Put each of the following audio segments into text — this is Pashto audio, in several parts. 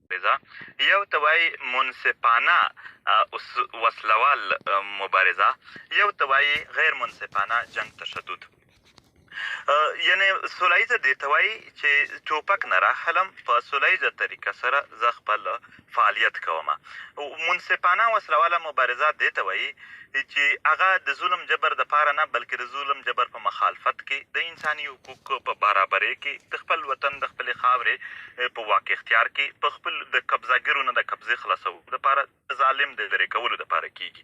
مبارزه یو ته وایي منصفانه وسلوال مبارزه، یو ته وایي غیر منصفانه جنګ تشدد. یعنې سوله ییزه دې ته وایي چې ټوپک نه راخلم، په سوله ییزه طریقه سره زه خپل فعالیت کوم. منصفانه وسلواله مبارزه دې ته وایي چې هغه د ظلم جبر دپاره نه، بلکې د ظلم جبر په مخالفت کې، د انساني حقوقو په برابرۍ کې، د خپل وطن د خپلې خاورې په واک اختیار کې، په خپل د قبضهګرو نه د قبضې خلاصولو دپاره، د ظالم د لرې کولو دپاره کېږي.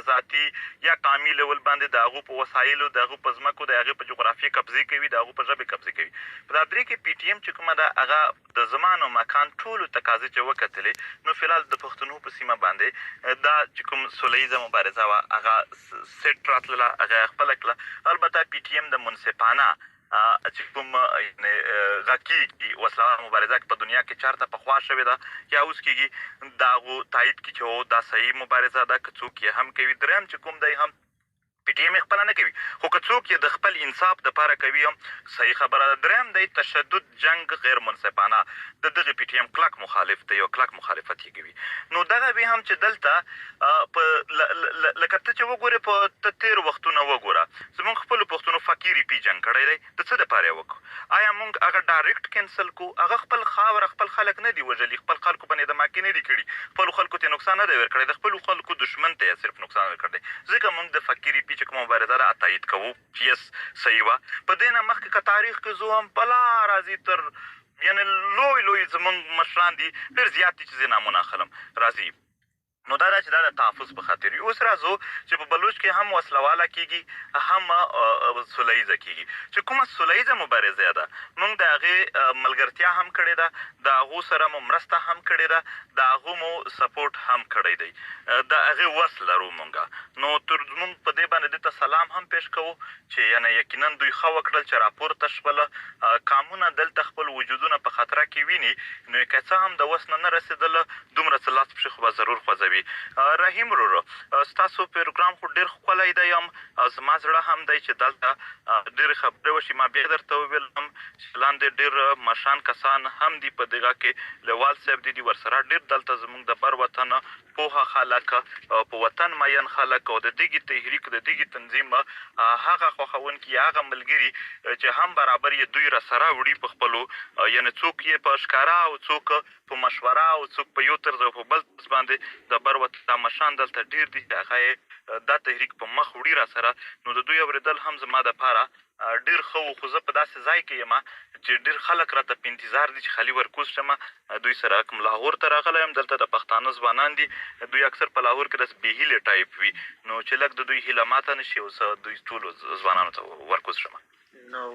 ذاتي یا قامي لیول باندې د هغو په وسایلو، د هغو په ځمکو، د هغې په جغرافیې قبضې کوي، د هغو په ژبې قبضې کوي. په دا درې کې پي ټي ایم چې کومه ده، هغه د زمان او مکان ټولو تقاضې چې وکتلې، نو فلحال د پښتنو په سیمه باندې دا چې کوم سوله ییزه مبارزه وه، هغه سیټ راتلله، هغه یې خپله کړله. البته پي ټي ایم د منصفانه چې کوم غږ کېږي وسله مبارزه په دنیا کې چېرته پخوا شوې ده یا اوس کېږي، د هغو تایید کړي چې هو دا صحیح مبارزه ده، که څوک یې هم کوي. درېیم چې کوم دی هم پي ټي ایم یې خپله نه کوي، خو که څوک یې د خپل انصاف دپاره کوي هم صحیح خبره ده. درېیم دی تشدد، جنګ غیر منصفانه، د دغې پي ټي ایم کلک مخالف دی او کلک مخالفت یې کوي. نو دغه بیا هم چې دلته په لکه ته چې وګورې، په ته تېر وختونه وګوره، زمونږ خپلو پښتنو فقیر پي جنګ کړی دی، د څه دپاره یې وکړو؟ آیا موږ هغه ډایرکټ کینسل کړو؟ هغه خپل خاوره، خپل خلک نه دي وژلي، خپل خلکو باندې دماکې نه دي کړي، خپلو خلکو ته نقصان نه دی ورکړی، د خپلو خلکو دښمن ته یې صرف نقصان ورکړی دی. ځکه موږ د فقیر پي چې کومه مبارزه ده تایید کوو چې یس صحیح وه. په دې نه مخکې که تاریخ کې زو هم بلا راځي، تر یعنې لوی زمونږ مشران دي، ډېر زیات دي چې زه نامونه اخلم راځي. نو دا ده چې دا د تحفظ په خاطر وي. اوس راځو چې په بلوچ کې هم وسله کېږي، هم سوله ییزه کېږي. چې کومه سوله ییزه مبارزه ده، موږ د هغې ملګرتیا هم کړې ده، د هغو سره مو مرسته هم کړې ده، د هغو مو سپورټ هم کړی دی، د هغې وس لرو موږ. نو تر موږ په دې باندې دې ته سلام هم پیش کوو چې یعنې یقینا دوی ښه وکړل چې راپورته شوله. قامونه دلته خپل وجودونه په خطره کې ویني، نو که څه هم د وس نه رسېدله، دومره څه لاس پښې خو به ضرور خوځوي. رحیم ورورو، ستاسو پروګرام خو ډېر ښکلی دی، زما زړه هم دی چې دلته ډېرې خبرې وشي. ما بیا درته وویل هم چې لاندې ډېر مشان کسان هم دي په دغه کې، لیوال صاحب دي ورسره ډېر دلته زموږ د بر وطن پوهه خلک، په وطن مین خلک، او د دغې تحریک، د دغې تنظیم هغه خوښونکي، هغه ملګري چې هم برابر یې دوی راسره وړي په خپلو، یعنې څوک یې په ښکاره او څوک په مشوره او څوک په یو طرز او په بل طرز باندې د بر وطن مشان دلته ډېر دي چې هغه یې دا تحریک په مخ وړي راسره. نو د دوی اورېدل هم زما دپاره ډېر ښه و. خو زه په داسې ځای کې یم چې ډېر خلک راته په انتظار دي چې خالي ورکوز شم دوی سره. کوم لاهور ته راغلی یم، دلته د پښتانه ځوانان دي، دوی اکثر په لاهور کې داسې بېهیلې ټایپ وي، نو چې لږ د دوی هیله ماته نه شي، او زه دوی ټولو ځوانانو ته ورکوز شم.